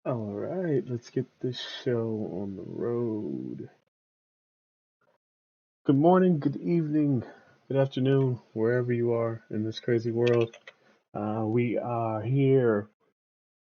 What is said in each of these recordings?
All right, let's get this show on the road. Good morning, good evening, good afternoon, wherever you are in this crazy world. We are here,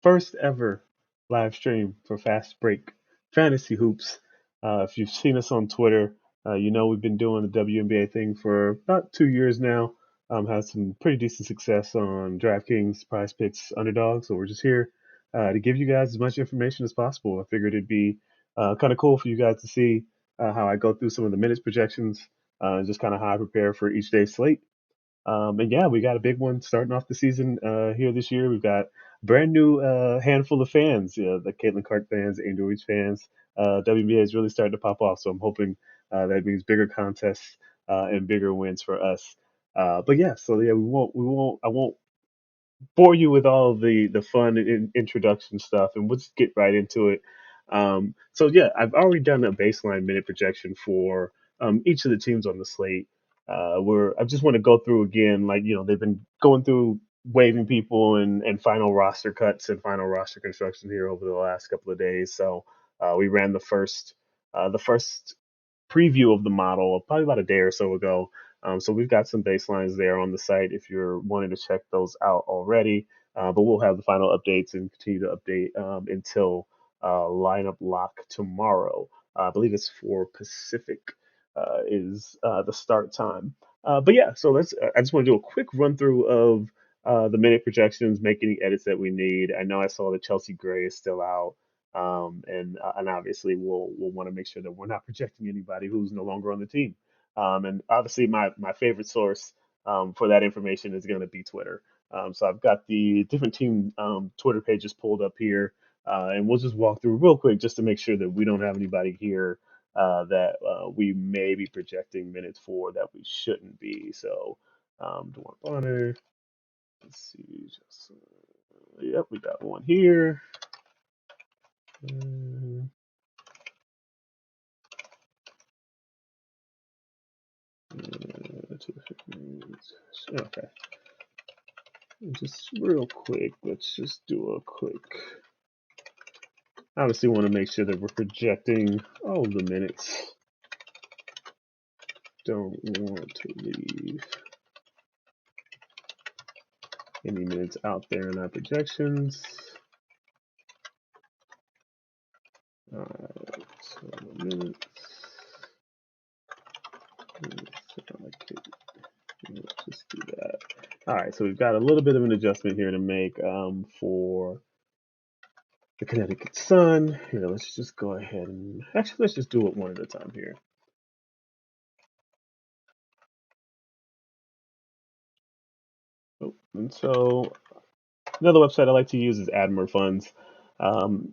first ever live stream for Fast Break Fantasy Hoops. If you've seen us on Twitter, you know we've been doing the WNBA thing for about 2 years now. Had some pretty decent success on Draftkings, Prize Picks, Underdog. So we're just here to give you guys as much information as possible. I figured it'd be kind of cool for you guys to see how I go through some of the minutes projections, and just kind of how I prepare for each day's slate. And yeah, we got a big one starting off the season here this year. We've got a brand new handful of fans, the Caitlin Clark fans, Angel Reese fans. WNBA is really starting to pop off, so I'm hoping that means bigger contests and bigger wins for us. But yeah, so yeah, I won't bore you with all the fun introduction stuff, and we'll just get right into it. So yeah, I've already done a baseline minute projection for each of the teams on the slate. Where I just want to go through again, like they've been going through waiving people and final roster cuts and final roster construction here over the last couple of days. So we ran the first preview of the model probably about a day or so ago. So we've got some baselines there on the site if you're wanting to check those out already. But we'll have the final updates and continue to update until lineup lock tomorrow. I believe it's 4 Pacific is the start time. But yeah, so I just want to do a quick run through of the minute projections, make any edits that we need. I know I saw that Chelsea Gray is still out. And obviously we'll want to make sure that we're not projecting anybody who's no longer on the team. And obviously my favorite source for that information is going to be Twitter. So I've got the different team Twitter pages pulled up here, and we'll just walk through real quick just to make sure that we don't have anybody here that we may be projecting minutes for that we shouldn't be. So Dewan Bonner, let's see, yep, we got one here. Uh, Okay, just real quick, let's just do a quick. Obviously, want to make sure that we're projecting all the minutes. Don't want to leave any minutes out there in our projections. All right, so the minutes. Let's just do that. All right, so we've got a little bit of an adjustment here to make for the Connecticut Sun. Here, let's just go ahead and actually let's just do it one at a time here. Oh, and so another website I like to use is Admiral Funds. Um,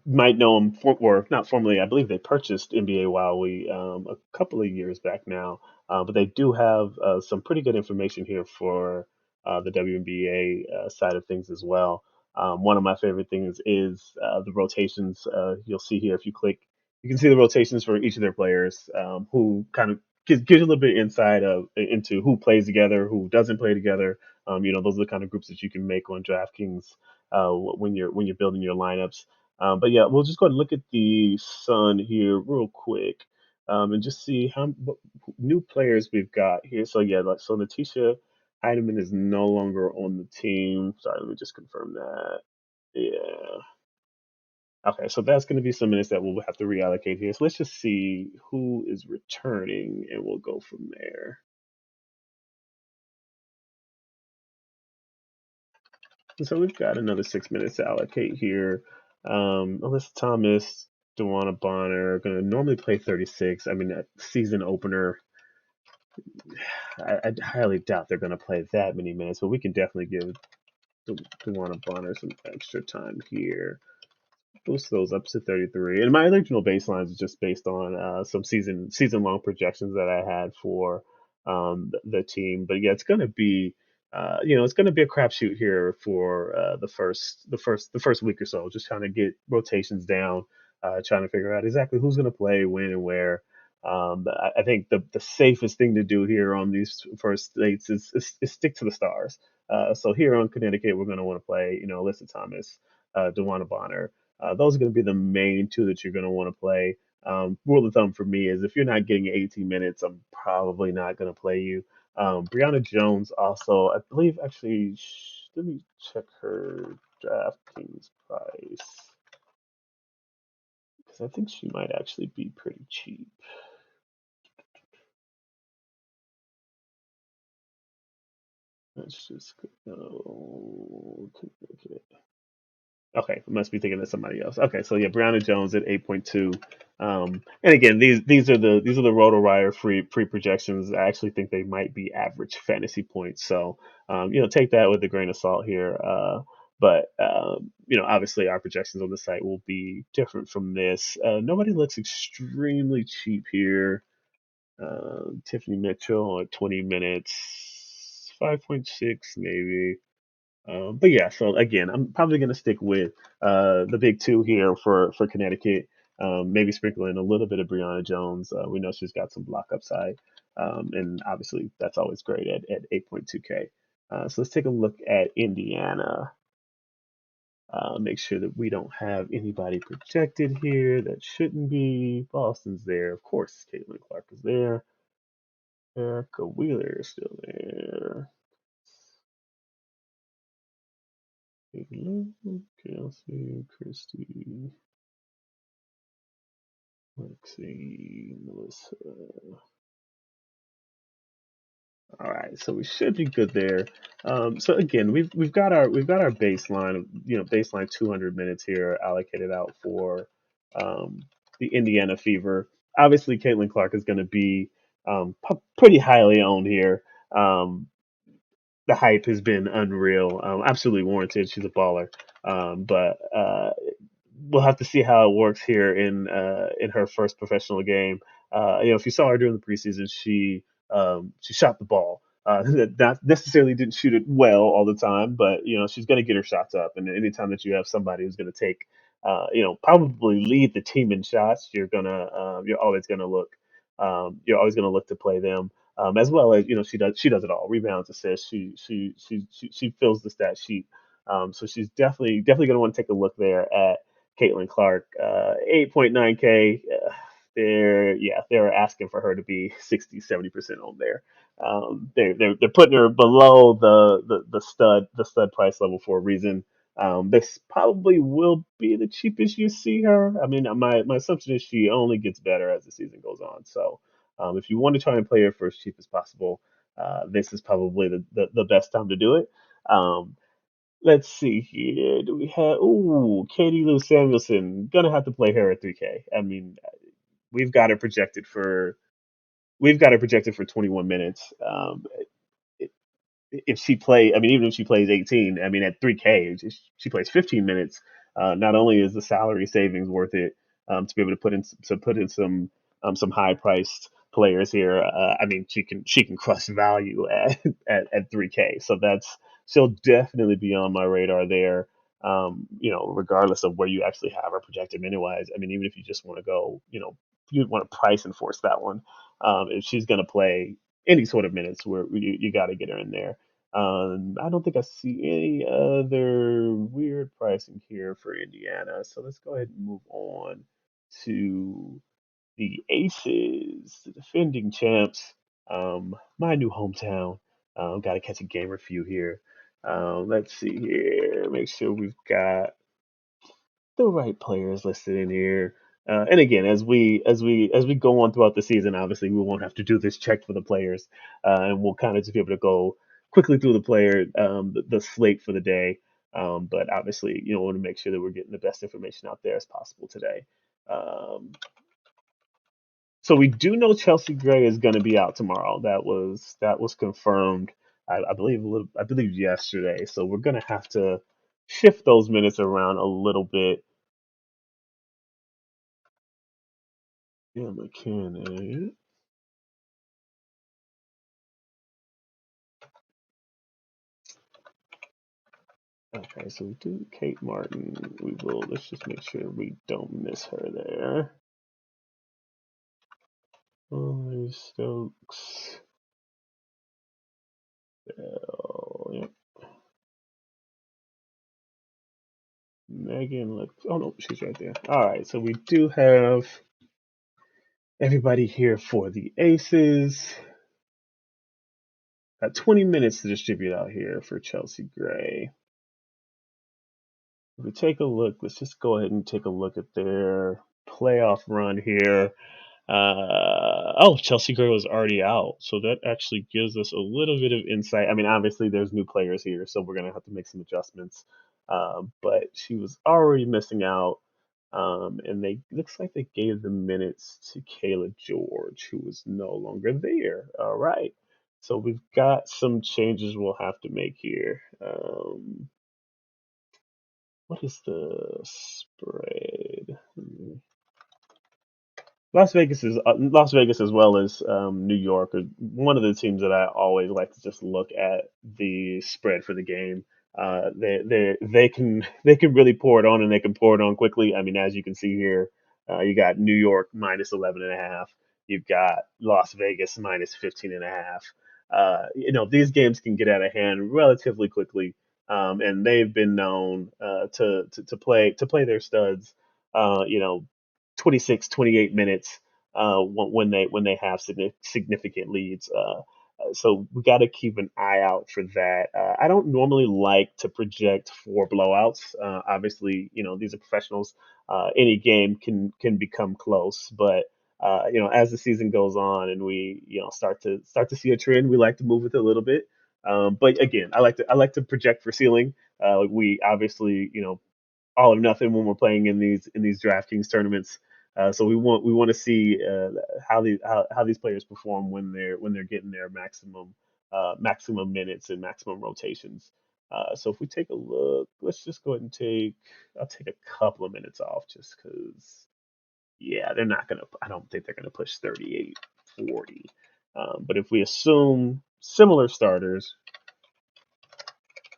might know them, or not formally. I believe they purchased NBA Wildly a couple of years back now, but they do have some pretty good information here for the WNBA side of things as well. One of my favorite things is the rotations. You'll see here if you click, you can see the rotations for each of their players, who kind of gives you a little bit of insight into who plays together, who doesn't play together. Those are the kind of groups that you can make on DraftKings when you're building your lineups. But yeah, we'll just go ahead and look at the Sun here real quick, and just see what new players we've got here. So yeah, so Natisha Heidemann is no longer on the team. Sorry, let me just confirm that. Yeah. Okay, so that's going to be some minutes that we'll have to reallocate here. So let's just see who is returning, and we'll go from there. And so we've got another 6 minutes to allocate here. Alyssa Thomas, Dewana Bonner are going to normally play 36. I mean, that season opener, I highly doubt they're going to play that many minutes, but we can definitely give Dewana Bonner some extra time here. Boost those up to 33. And my original baselines is just based on some season long projections that I had for the team. But yeah, it's going to be it's going to be a crapshoot here for the first week or so. Just trying to get rotations down, trying to figure out exactly who's going to play when and where. I think the safest thing to do here on these first dates is stick to the stars. So here on Connecticut, we're going to want to play, Alyssa Thomas, Dewana Bonner. Those are going to be the main two that you're going to want to play. Rule of thumb for me is if you're not getting 18 minutes, I'm probably not going to play you. Brianna Jones also, I believe, actually, let me check her DraftKings price because I think she might actually be pretty cheap. Let's just go. Okay, I must be thinking of somebody else. Okay, so yeah, Brianna Jones at 8.2. And again, these are the RotoWire free projections. I actually think they might be average fantasy points. So take that with a grain of salt here. But obviously our projections on the site will be different from this. Nobody looks extremely cheap here. Tiffany Mitchell at 20 minutes, 5.6 maybe. But yeah, so again, I'm probably going to stick with the big two here for Connecticut. Maybe sprinkle in a little bit of Brianna Jones. We know she's got some block upside, and obviously that's always great at 8.2K. So let's take a look at Indiana. Make sure that we don't have anybody projected here that shouldn't be. Boston's there, of course. Caitlin Clark is there. Erica Wheeler is still there. Kelsey, Christy, Lexi, Melissa. All right, so we should be good there. So again, we've got our baseline of baseline 200 minutes here allocated out for um, the Indiana Fever. Obviously, Caitlin Clark is going to be pretty highly owned here. Um, the hype has been unreal, absolutely warranted. She's a baller, but we'll have to see how it works here in her first professional game. If you saw her during the preseason, she shot the ball. Not necessarily didn't shoot it well all the time, but she's going to get her shots up. And anytime that you have somebody who's going to take, probably lead the team in shots, you're always gonna look to play them. As well as she does it all: rebounds, assists. She fills the stat sheet. So she's definitely gonna want to take a look there at Caitlin Clark, 8.9K. They're asking for her to be 60-70% on there. They're putting her below the stud price level for a reason. This probably will be the cheapest you see her. I mean, my assumption is she only gets better as the season goes on. So if you want to try and play her for as cheap as possible, this is probably the best time to do it. Um, Let's see here. Do we have? Ooh, Katie Lou Samuelson. Gonna have to play her at 3K. I mean, we've got her projected for we've got her projected for 21 minutes. If she play, I mean, even if she plays 18, I mean, at 3K, if she plays 15 minutes, not only is the salary savings worth it to be able to put in some high priced players here. I mean, she can crush value at 3K, so she'll definitely be on my radar there. Regardless of where you actually have her projected minute wise. I mean, even if you just want to go, you want to price enforce that one. If she's going to play any sort of minutes, where you got to get her in there. I don't think I see any other weird pricing here for Indiana. So let's go ahead and move on to the Aces, the defending champs, my new hometown. Got to catch a game or few here. Let's see here. Make sure we've got the right players listed in here. And again, as we go on throughout the season, obviously we won't have to do this check for the players, and we'll kind of just be able to go quickly through the slate for the day. But obviously, we want to make sure that we're getting the best information out there as possible today. Um, so we do know Chelsea Gray is going to be out tomorrow. That was confirmed. I believe yesterday. So we're going to have to shift those minutes around a little bit. Yeah, mechanic. Okay, so we do Kate Martin. Let's just make sure we don't miss her there. Oh, Stokes. Oh, yeah. Megan, look. Oh no, she's right there. All right, so we do have everybody here for the Aces. Got 20 minutes to distribute out here for Chelsea Gray. If we take a look, let's just go ahead and take a look at their playoff run here. Chelsea Gray was already out, so that actually gives us a little bit of insight. I mean, obviously there's new players here, so we're gonna have to make some adjustments. But she was already missing out, and they looks like they gave the minutes to Kayla George, who was no longer there. All right, so we've got some changes we'll have to make here. What is the spread? Las Vegas as well as New York are one of the teams that I always like to just look at the spread for the game. They can really pour it on, and they can pour it on quickly. I mean, as you can see here, you got New York minus 11.5. You've got Las Vegas minus 15.5. These games can get out of hand relatively quickly, and they've been known to play their studs. Uh, you know, 26, 28 minutes when they have significant leads. So we got to keep an eye out for that. I don't normally like to project for blowouts. Obviously, these are professionals. Any game can become close, but as the season goes on and we start to see a trend, we like to move with it a little bit. But again, I like to project for ceiling. We obviously all or nothing when we're playing in these DraftKings tournaments. So we want to see how these players perform when they're getting their maximum minutes and maximum rotations. So if we take a look, let's just go ahead and I'll take a couple of minutes off just because yeah, they're not gonna I don't think they're gonna push 38, 40. But if we assume similar starters,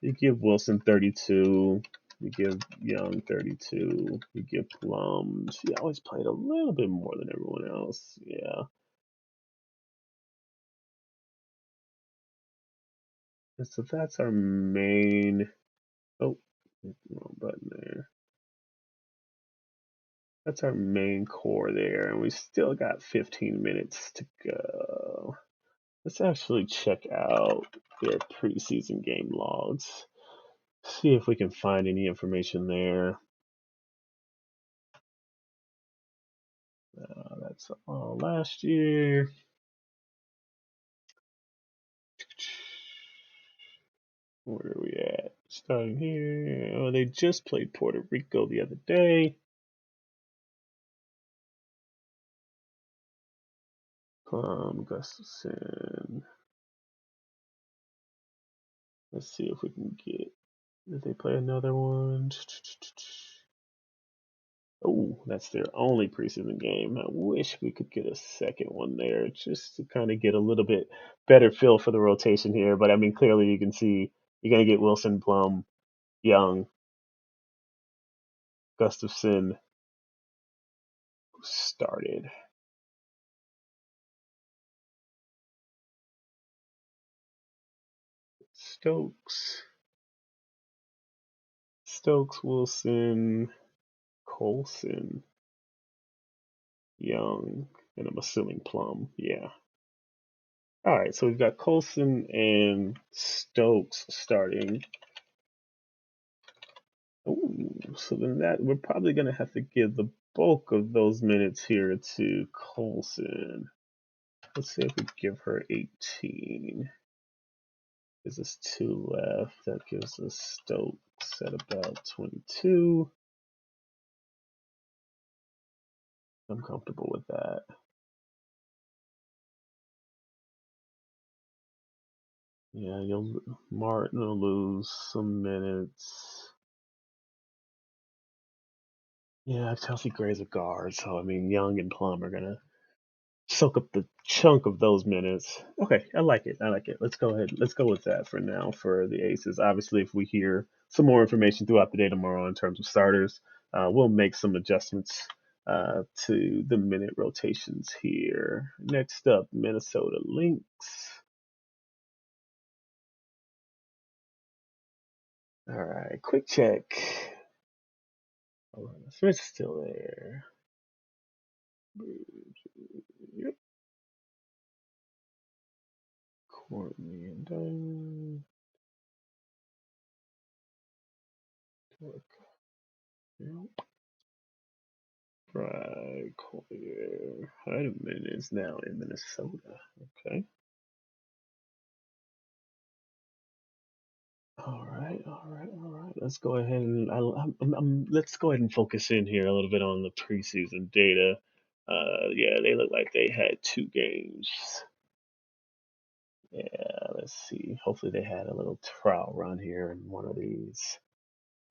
you give Wilson 32. You give Young 32. You give Plum. She always played a little bit more than everyone else. Yeah. And so that's our main. Oh, wrong button there. That's our main core there. And we still got 15 minutes to go. Let's actually check out their preseason game logs. See if we can find any information there. That's all last year. Where are we at? Starting here. Oh, they just played Puerto Rico the other day. Gustafson. Let's see if we can get. Did they play another one? Oh, that's their only preseason game. I wish we could get a second one there just to kind of get a little bit better feel for the rotation here. But I mean, clearly you can see you're going to get Wilson, Plum, Young, Gustafson, who started. Stokes, Wilson, Colson, Young, and I'm assuming Plum. Yeah. All right, so we've got Colson and Stokes starting. Ooh, so then we're probably gonna have to give the bulk of those minutes here to Colson. Let's see if we give her 18. Gives us 2 left. That gives us Stokes at about 22. I'm comfortable with that. Yeah, Martin will lose some minutes. Yeah, Chelsea Gray's a guard, so I mean Young and Plum are gonna soak up the chunk of those minutes. Okay, I like it. I like it. Let's go ahead. Let's go with that for now for the Aces. Obviously, if we hear some more information throughout the day tomorrow in terms of starters, we'll make some adjustments to the minute rotations here. Next up, Minnesota Lynx. All right, quick check. Hold on, Smith's still there. Yep. Courtney and Diamond. Yep. Right, Collier. Heidemann is now in Minnesota. Okay. All right, all right, all right. Let's go ahead and let's go ahead and focus in here a little bit on the preseason data. Yeah, they look like they had 2 games. Yeah, let's see. Hopefully they had a little trial run here in one of these.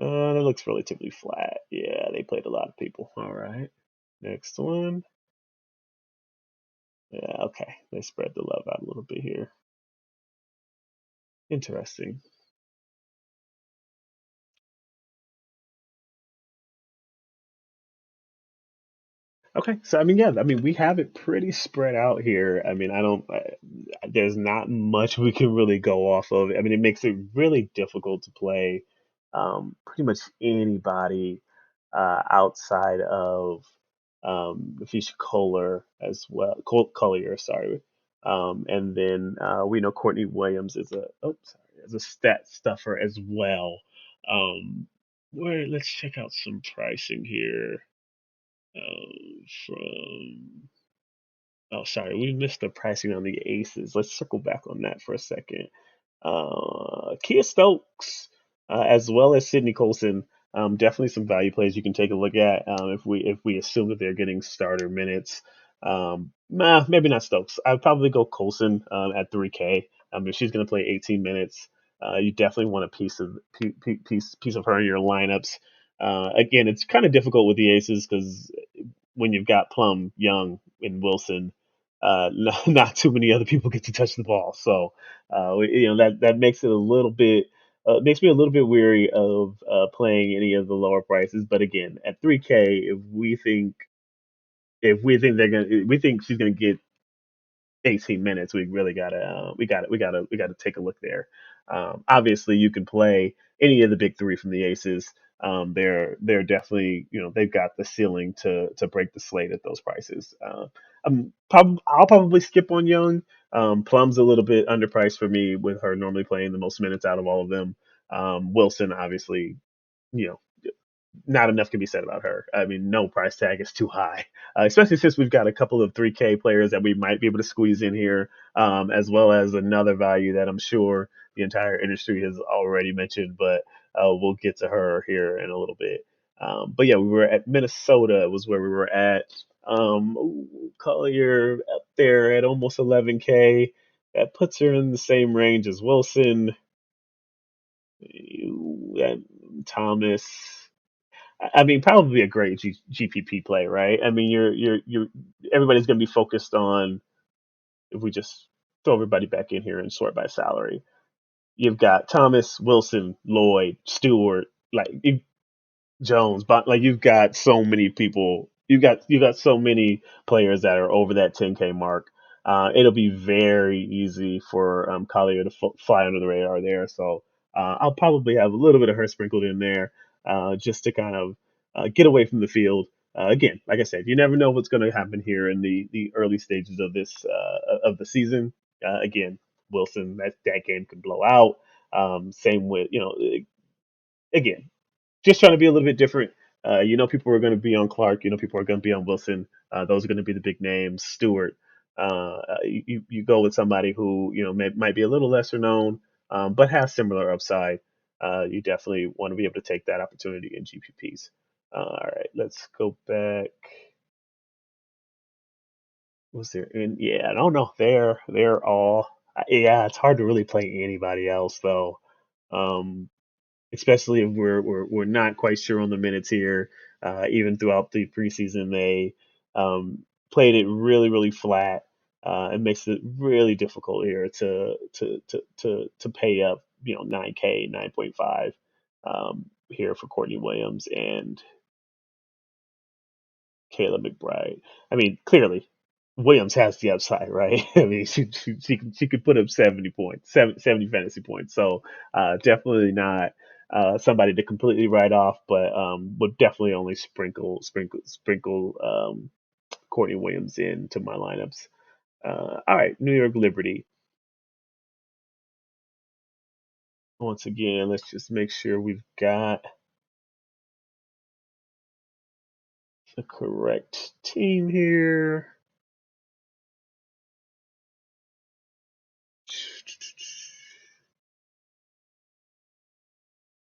It looks relatively flat. Yeah, they played a lot of people. All right. Next one. Yeah, okay. They spread the love out a little bit here. Interesting. Okay, so I mean, yeah, I mean, we have it pretty spread out here. I mean, I don't, there's not much we can really go off of. I mean, it makes it really difficult to play pretty much anybody outside of Fisher Kohler as well, Collier, sorry. And then we know Courtney Williams is is a stat stuffer as well. Let's check out some pricing here from oh, sorry, we missed the pricing on the aces. Let's circle back on that for a second. Kia Stokes, as well as Sydney Colson, definitely some value plays you can take a look at if we assume that they're getting starter minutes. Maybe not Stokes. I'd probably go Colson at 3K. If she's going to play 18 minutes, you definitely want a piece of her in your lineups. Again, it's kind of difficult with the aces because when you've got Plum, Young, and Wilson, not too many other people get to touch the ball. So, that makes it a little bit makes me a little bit weary of playing any of the lower prices. But again, at 3K, we think she's gonna get 18 minutes, we really gotta take a look there. Obviously, you can play any of the big three from the Aces. They're definitely they've got the ceiling to break the slate at those prices. I'll probably skip on Young. Plum's a little bit underpriced for me with her normally playing the most minutes out of all of them. Wilson, obviously, you know not enough can be said about her. I mean, no price tag is too high, especially since we've got a couple of 3K players that we might be able to squeeze in here, as well as another value that I'm sure the entire industry has already mentioned, but we'll get to her here in a little bit. But yeah, we were at Minnesota was where we were at. Collier up there at almost 11K. That puts her in the same range as Wilson, Thomas. I mean, probably a great GPP play, right? I mean, you're everybody's going to be focused on if we just throw everybody back in here and sort by salary. You've got Thomas, Wilson, Lloyd, Stewart, like Jones, but like you've got so many people, you've got so many players that are over that 10K mark. It'll be very easy for Collier to fly under the radar there. So I'll probably have a little bit of her sprinkled in there just to kind of get away from the field. Again, like I said, you never know what's going to happen here in the early stages of this of the season. Again, Wilson, that game could blow out. Same with again, just trying to be a little bit different. People are going to be on Clark. People are going to be on Wilson. Those are going to be the big names. Stewart. You go with somebody who might be a little lesser known, but has similar upside. You definitely want to be able to take that opportunity in GPPs. All right, let's go back. Was there? Yeah, I don't know. They're all. Yeah, it's hard to really play anybody else though. Um, Especially if we're not quite sure on the minutes here. Even throughout the preseason, they played it really flat. It makes it really difficult here to pay up 9K 9.5 here for Courtney Williams and Kayla McBride. I mean, clearly Williams has the upside, right? I mean, she could put up 70 points, 70 fantasy points. So definitely not. somebody to completely write off, but would definitely only sprinkle Courtney Williams into my lineups. All right, New York Liberty. Once again, let's just make sure we've got the correct team here.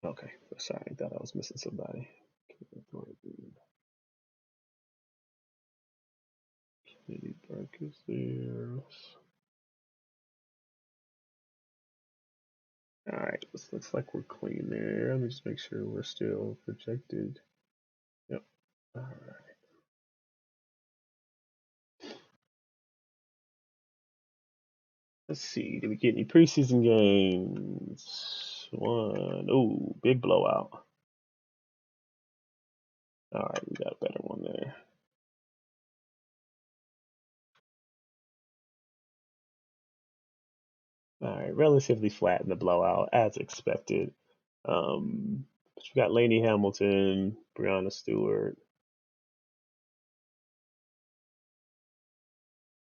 Okay, sorry, I thought I was missing somebody. Kennedy Burke is there. All right, this looks like we're clean there. Let me just make sure we're still projected. Yep. All right. Let's see. Did we get any preseason games? One. Oh, big blowout. All right, we got a better one there. All right, relatively flat in the blowout as expected. But you got Lainey Hamilton, Brianna Stewart.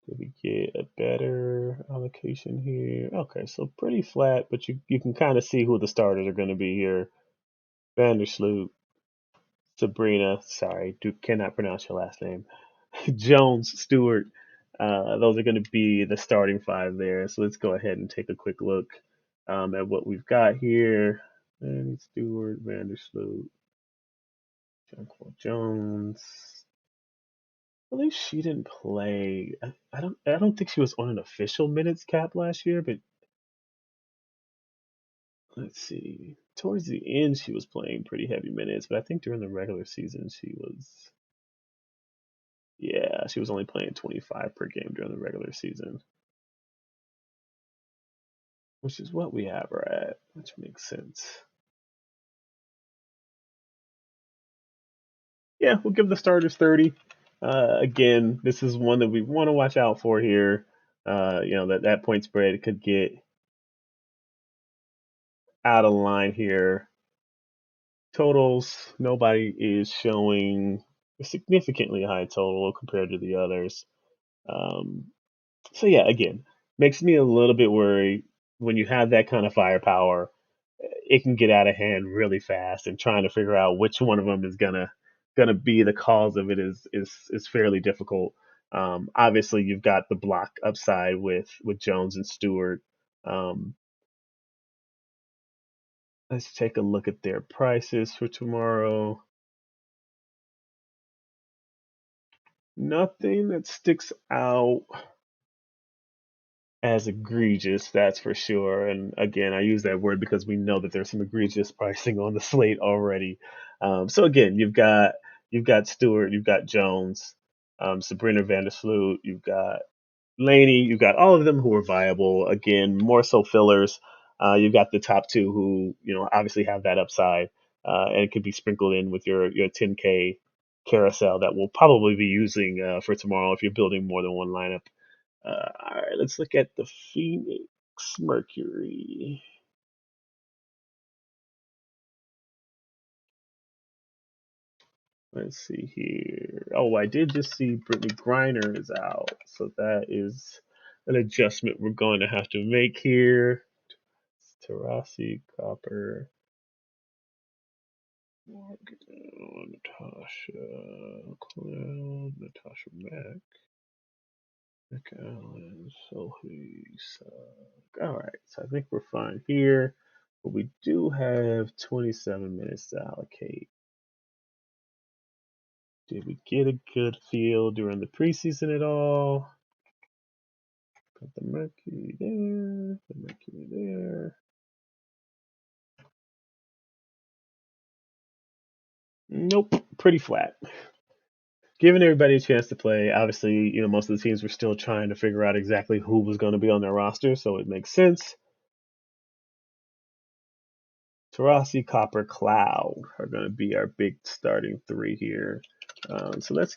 Did we get a better allocation here? Okay, so pretty flat, but you can kind of see who the starters are going to be here. Vandersloot, Sabrina, sorry, cannot pronounce your last name. Jones, Stewart. Those are going to be the starting five there. So let's go ahead and take a quick look at what we've got here. Manny Stewart, Vandersloot, Jonquil Jones. I believe she didn't play. I don't think she was on an official minutes cap last year, but let's see. Towards the end, she was playing pretty heavy minutes, but I think during the regular season, she was only playing 25 per game during the regular season, which is what we have her at, which makes sense. Yeah, we'll give the starters 30. Again, this is one that we want to watch out for here. That point spread could get out of line here. Totals, nobody is showing a significantly high total compared to the others. Um, so yeah, again, makes me a little bit worried when you have that kind of firepower. It can get out of hand really fast, and trying to figure out which one of them is gonna be the cause of it is fairly difficult. Obviously, you've got the block upside with Jones and Stewart. Um, let's take a look at their prices for tomorrow. Nothing that sticks out as egregious, that's for sure. And again, I use that word because we know that there's some egregious pricing on the slate already. So again, you've got Stewart, you've got Jones, Sabrina Vandersloot, you've got Laney, you've got all of them who are viable. Again, more so fillers. You've got the top two who obviously have that upside, and it could be sprinkled in with your 10K carousel that we'll probably be using for tomorrow if you're building more than one lineup. All right, let's look at the Phoenix Mercury. Let's see here. Oh, I did just see Brittany Griner is out, so that is an adjustment we're going to have to make here. Tarasi, Copper, Morgan, Natasha Cloud, Natasha Mack, McAllen, Sophie, all right, so I think we're fine here, but we do have 27 minutes to allocate. Did we get a good feel during the preseason at all? Got the Mercury there, the Mercury there. Nope, pretty flat. Giving everybody a chance to play. Obviously, most of the teams were still trying to figure out exactly who was going to be on their roster, so it makes sense. Tarasi, Copper, Cloud are going to be our big starting three here. So let's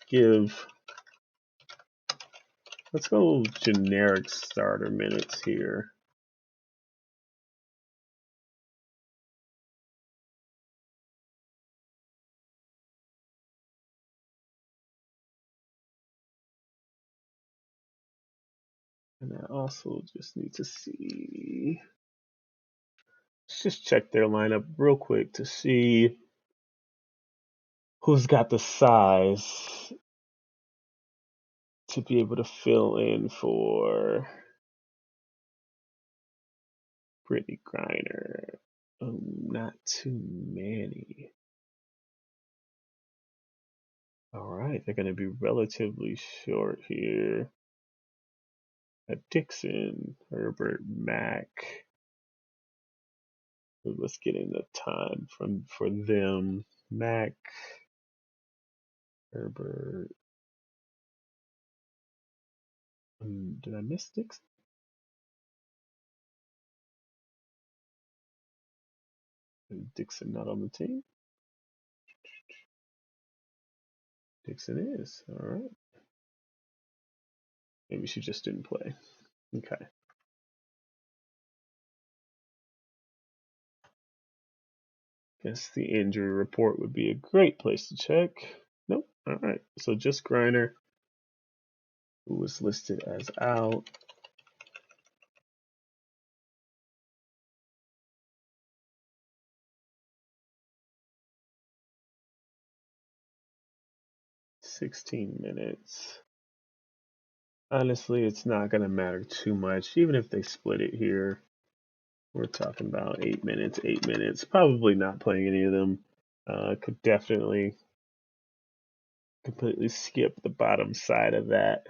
go generic starter minutes here. And I also just need to see. Let's just check their lineup real quick to see who's got the size to be able to fill in for Brittany Griner. Oh, not too many. All right, they're going to be relatively short here. Dixon, Herbert, Mack. Let's get in the time for them. Mack, Herbert. Did I miss Dixon? Is Dixon not on the team? Dixon is. All right. Maybe she just didn't play. Okay. Guess the injury report would be a great place to check. Nope. All right. So just Griner, who was listed as out. .16 minutes. Honestly, it's not going to matter too much, even if they split it here. We're talking about 8 minutes, 8 minutes. Probably not playing any of them. Could definitely completely skip the bottom side of that.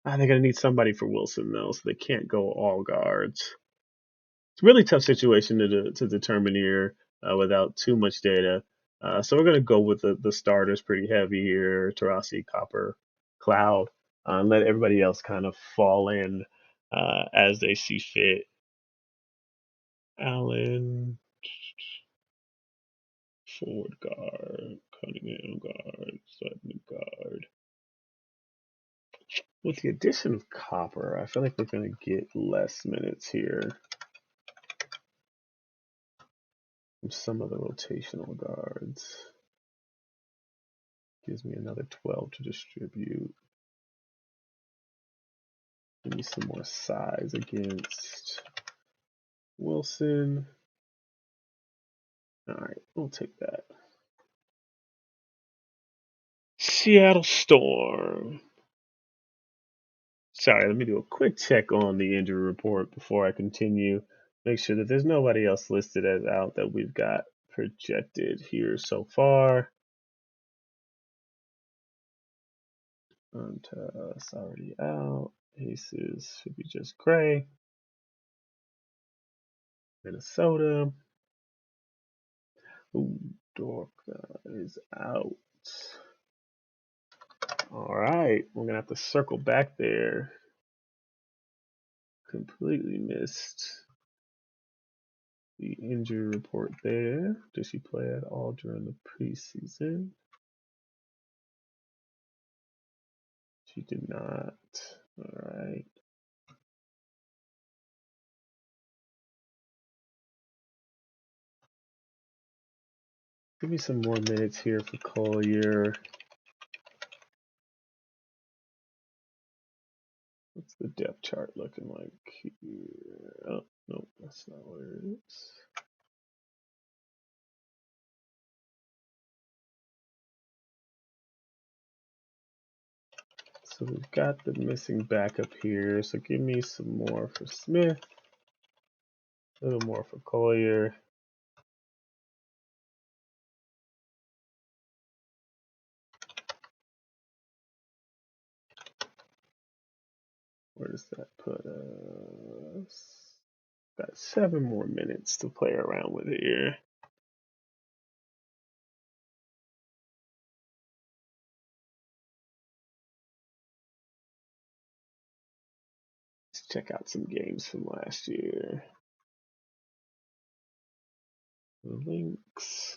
They're going to need somebody for Wilson, though, so they can't go all guards. It's a really tough situation to determine here without too much data. So we're going to go with the starters pretty heavy here. Tarasi, Copper, Cloud, and let everybody else kind of fall in as they see fit. Allen, forward guard, Cunningham guard, Sutton guard. With the addition of Copper, I feel like we're going to get less minutes here from some of the rotational guards. Gives me another 12 to distribute. Give me some more size against Wilson. All right, we'll take that. Seattle Storm. Sorry, let me do a quick check on the injury report before I continue. Make sure that there's nobody else listed as out that we've got projected here so far. It's already out. Aces should be just Gray. Minnesota. Ooh, Dorka is out. All right, we're gonna have to circle back there. Completely missed the injury report there. Did she play at all during the preseason? She did not. All right. Give me some more minutes here for Collier. What's the depth chart looking like here? Oh, no, that's not what it is. So we've got the missing backup here. So give me some more for Smith. A little more for Collier. Where does that put us? Got 7 more minutes to play around with here. Let's check out some games from last year. The links.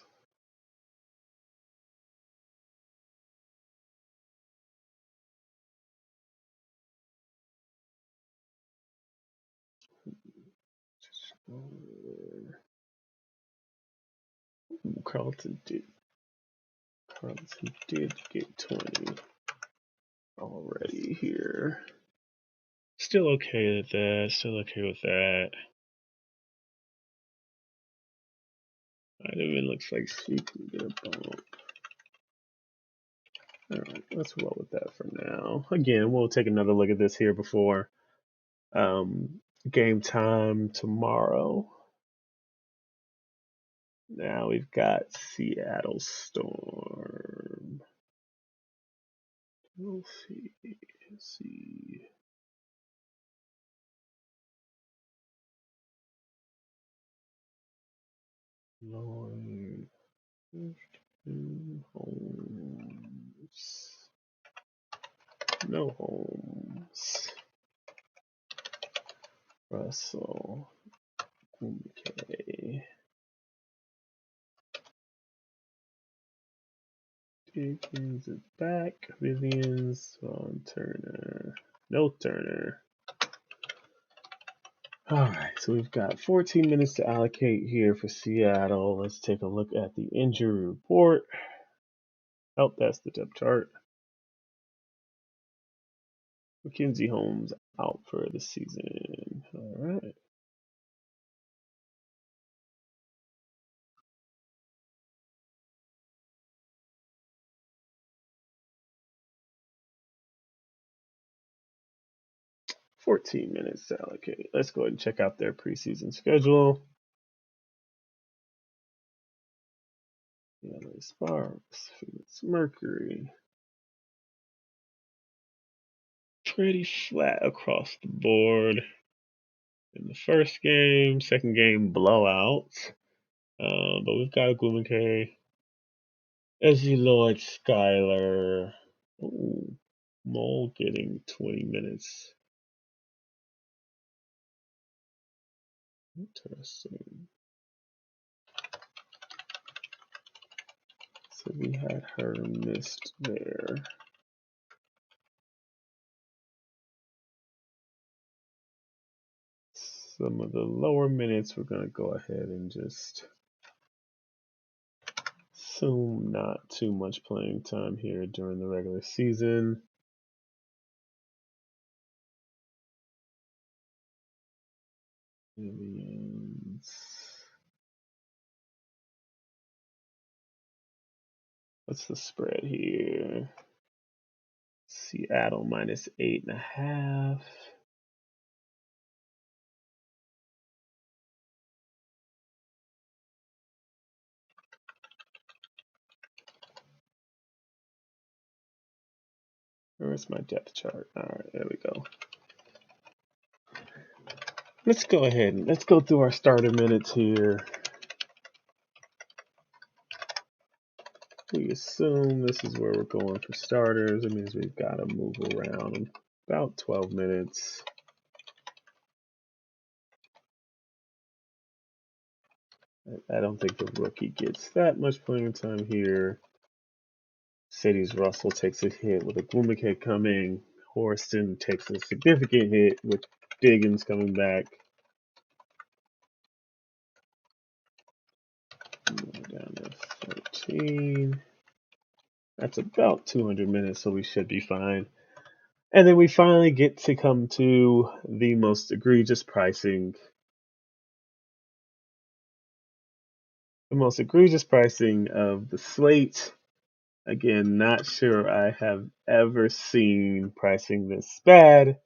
Carlton did get 20 already here. Still okay with that. Still okay with that. It even looks like she can get a bump. Alright, let's roll with that for now. Again, we'll take another look at this here before game time tomorrow. Now we've got Seattle Storm. We'll see. Let's see. Lloyd. Holmes. No Holmes. Russell. Okay. Dickens is back. Vivian's on Turner. No Turner. Alright, so we've got 14 minutes to allocate here for Seattle. Let's take a look at the injury report. Oh, that's the depth chart. Mackenzie Holmes out for the season. Alright. $14 minutes to allocate. Let's go ahead and check out their preseason schedule. LA Sparks, Phoenix Mercury. Pretty flat across the board. In the first game, second game, blowout. But we've got a Gloomy Ezzy Lloyd, Skyler. Ooh, Mole getting 20 minutes. Interesting. So we had her missed there. Some of the lower minutes, we're going to go ahead and just assume not too much playing time here during the regular season. Aliens. What's the spread here? Seattle minus 8.5. Where's my depth chart? All right, there we go. Let's go ahead and let's go through our starter minutes here. We assume this is where we're going for starters. It means we've got to move around about 12 minutes. I don't think the rookie gets that much playing time here. Cities Russell takes a hit with a Gloomy coming. Horston takes a significant hit with Diggins coming back. Down to 13. That's about 200 minutes, so we should be fine. And then we finally get to come to the most egregious pricing. The most egregious pricing of the slate. Again, not sure I have ever seen pricing this bad.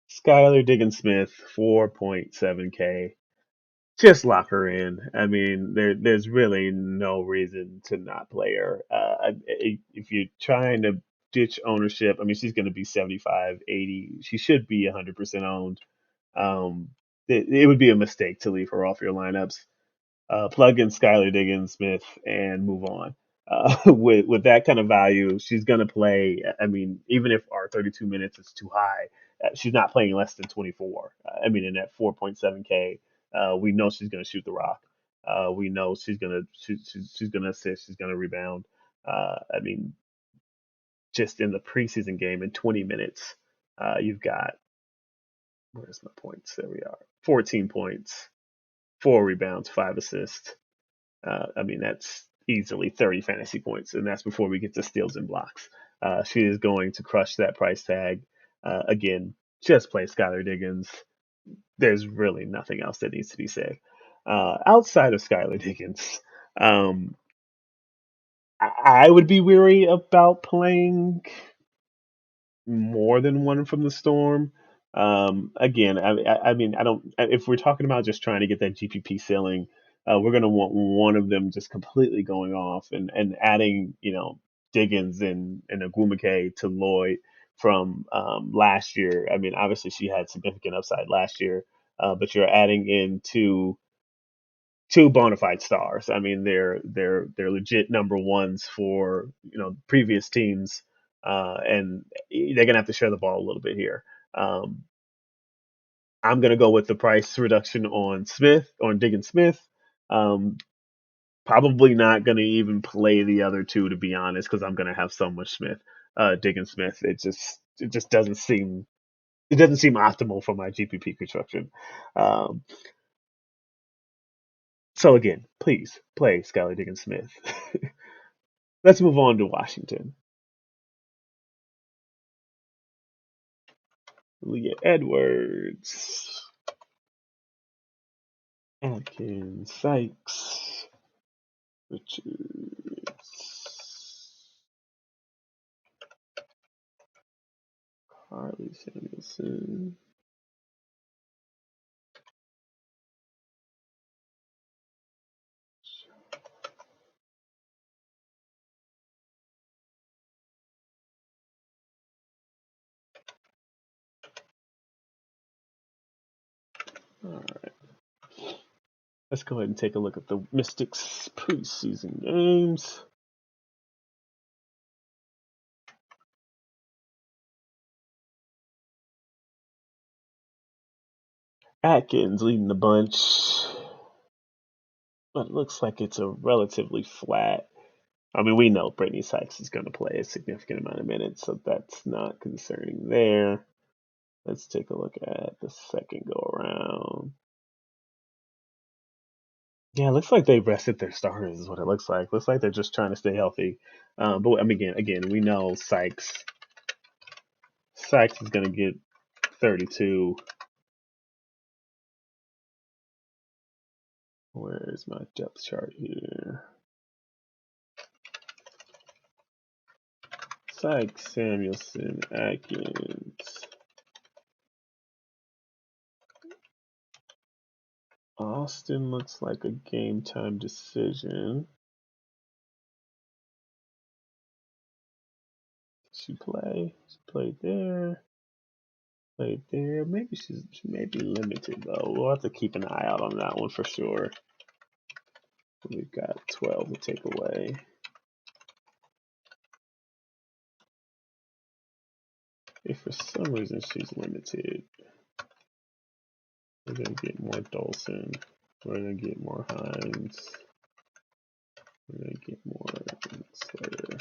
Skylar Diggins Smith, 4.7K. Just lock her in. I mean, there's really no reason to not play her. If you're trying to ditch ownership, I mean, she's going to be 75, 80. She should be 100% owned. It would be a mistake to leave her off your lineups. Plug in Skylar Diggins Smith and move on. With that kind of value, she's gonna play. I mean, even if our 32 minutes is too high, she's not playing less than 24. I mean, in that 4.7K, we know she's gonna shoot the rock. We know she's gonna she's gonna assist. She's gonna rebound. I mean, just in the preseason game in 20 minutes, you've got where's my points? There we are. 14 points, 4 rebounds, 5 assists. I mean, that's easily 30 fantasy points, and that's before we get to steals and blocks. She is going to crush that price tag. Again, just play Skylar Diggins. There's really nothing else that needs to be said. Outside of Skylar Diggins, um, I would be weary about playing more than one from the Storm. Again, I mean, I don't. If we're talking about just trying to get that GPP ceiling, we're gonna want one of them just completely going off and adding, Diggins and Agumake to Lloyd from last year. I mean, obviously she had significant upside last year, but you're adding in two bona fide stars. I mean, they're legit number ones for previous teams, and they're gonna have to share the ball a little bit here. Um, I'm gonna go with the price reduction on Diggins Smith. Um, Probably not gonna even play the other two, to be honest, because I'm gonna have so much Diggins Smith. It just doesn't seem optimal for my GPP construction. Um, so again, please play Skylar Diggins Smith. Let's move on to Washington. Leah Edwards, Atkins, Sykes, Richards, Harley Samuelson. All right. Let's go ahead and take a look at the Mystics preseason games. Atkins leading the bunch, but it looks like it's a relatively flat. I mean, we know Brittany Sykes is going to play a significant amount of minutes, so that's not concerning there. Let's take a look at the second go around. Yeah, it looks like they rested their starters. Is what it looks like. Looks like they're just trying to stay healthy. But I mean, again, we know Sykes. Sykes is going to get 32. Where's my depth chart here? Sykes, Samuelson, Atkins, Austin looks like a game time decision. She play? She played there. Played there. Maybe she may be limited though. We'll have to keep an eye out on that one for sure. We've got 12 to take away. If for some reason she's limited, we're gonna get more Dolson. We're gonna get more Hines. We're gonna get more Slater.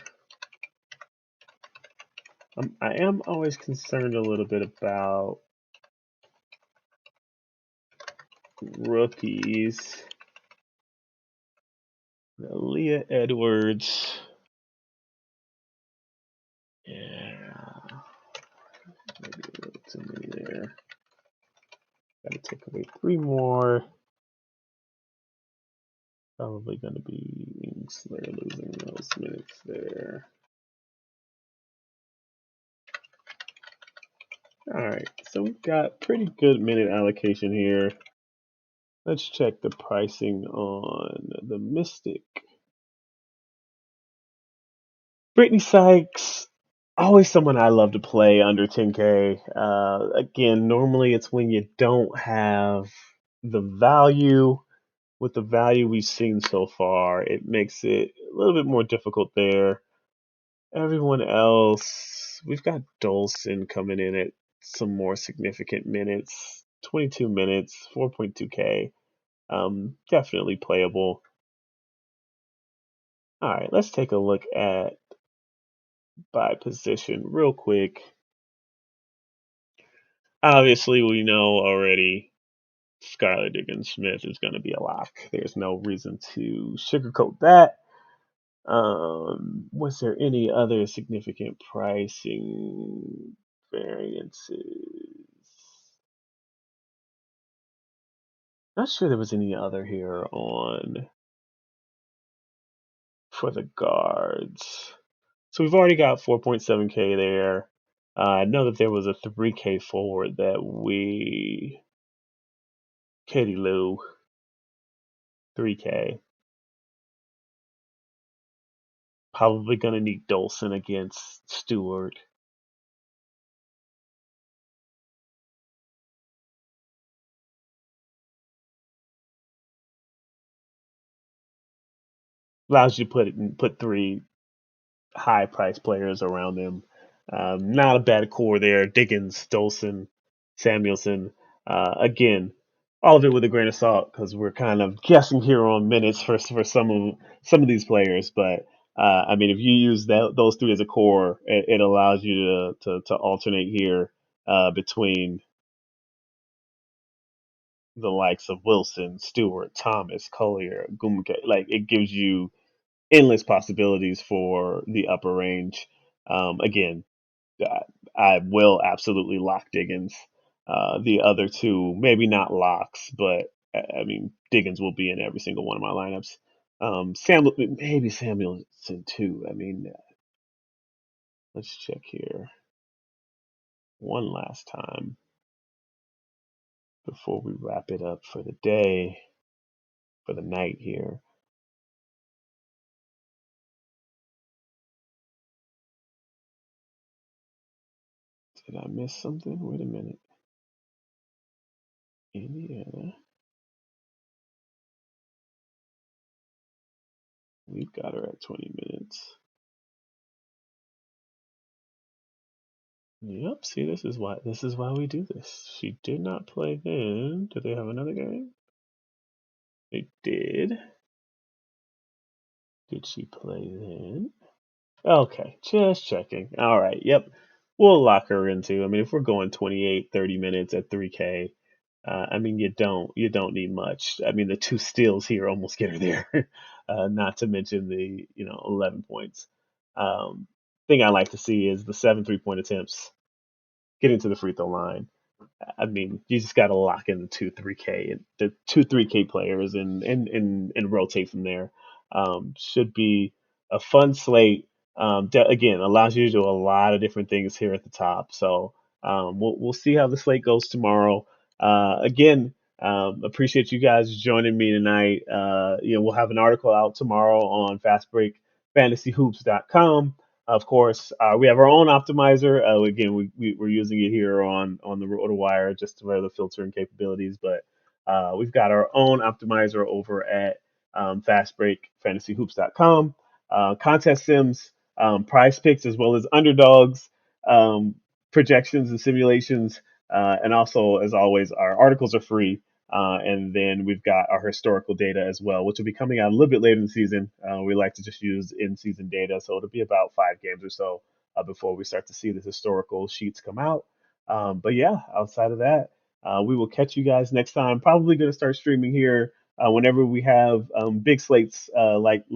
I am always concerned a little bit about rookies. Leah Edwards. Yeah. Maybe a little too many there. Gotta take away 3 more. Probably gonna be Slater losing those minutes there. Alright, so we've got pretty good minute allocation here. Let's check the pricing on the Mystic. Brittany Sykes, always someone I love to play under 10K. Again, normally it's when you don't have the value. With the value we've seen so far, it makes it a little bit more difficult there. Everyone else, we've got Dolson coming in at some more significant minutes. 22 minutes, 4.2K. Definitely playable. All right, let's take a look at by position real quick. Obviously, we know already Skylar Diggins Smith is going to be a lock. There's no reason to sugarcoat that. Was there any other significant pricing variances? Not sure there was any other here on for the guards. So we've already got 4.7K there. I know that there was a 3K forward that Katie Lou, 3K. Probably going to need Dolson against Stewart. Allows you to put three high price players around him. Not a bad core there. Diggins, Dolson, Samuelson. Again, all of it with a grain of salt because we're kind of guessing here on minutes for some of these players. But I mean, if you use those three as a core, it allows you to alternate here between the likes of Wilson, Stewart, Thomas, Collier, Gumke. Like it gives you endless possibilities for the upper range. Again, I will absolutely lock Diggins. The other two, maybe not locks, but I mean Diggins will be in every single one of my lineups. Maybe Samuelson too. I mean, let's check here one last time before we wrap it up for the day, for the night here. Did I miss something? Wait a minute. Indiana. We've got her at 20 minutes. Yep. See, this is why we do this. She did not play then. Do they have another game? They did. Did she play then? Okay, just checking. All right. Yep. We'll lock her into. I mean, if we're going 28, 30 minutes at 3K, I mean, you don't need much. I mean, the two steals here almost get her there. Not to mention the 11 points. Thing I like to see is the 7 3-point attempts getting to the free throw line. I mean, you just got to lock in the 2 3K and the 2 3K players and rotate from there. Should be a fun slate. Again, allows you to do a lot of different things here at the top. So we'll see how the slate goes tomorrow. Again, appreciate you guys joining me tonight. We'll have an article out tomorrow on FastBreakFantasyHoops.com. Of course, we have our own optimizer. Again, we're using it here on the RotoWire just for the filtering capabilities. But we've got our own optimizer over at FastBreakFantasyHoops.com. Contest sims, prize picks, as well as underdogs, um, projections and simulations. And also, as always, our articles are free. And then we've got our historical data as well, which will be coming out a little bit later in the season. We like to just use in-season data, so it'll be about 5 games or so before we start to see the historical sheets come out. But yeah, outside of that, we will catch you guys next time. Probably going to start streaming here whenever we have big slates like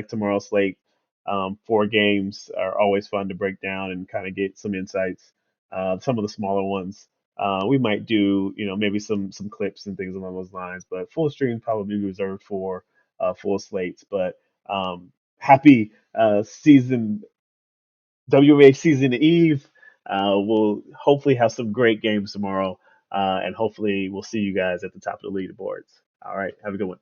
tomorrow's slate. 4 games are always fun to break down and kind of get some insights. Some of the smaller ones we might do, maybe some clips and things along those lines, but full stream probably reserved for full slates. But happy season WNBA season eve. We'll hopefully have some great games tomorrow, and hopefully we'll see you guys at the top of the leaderboards. All right, have a good one.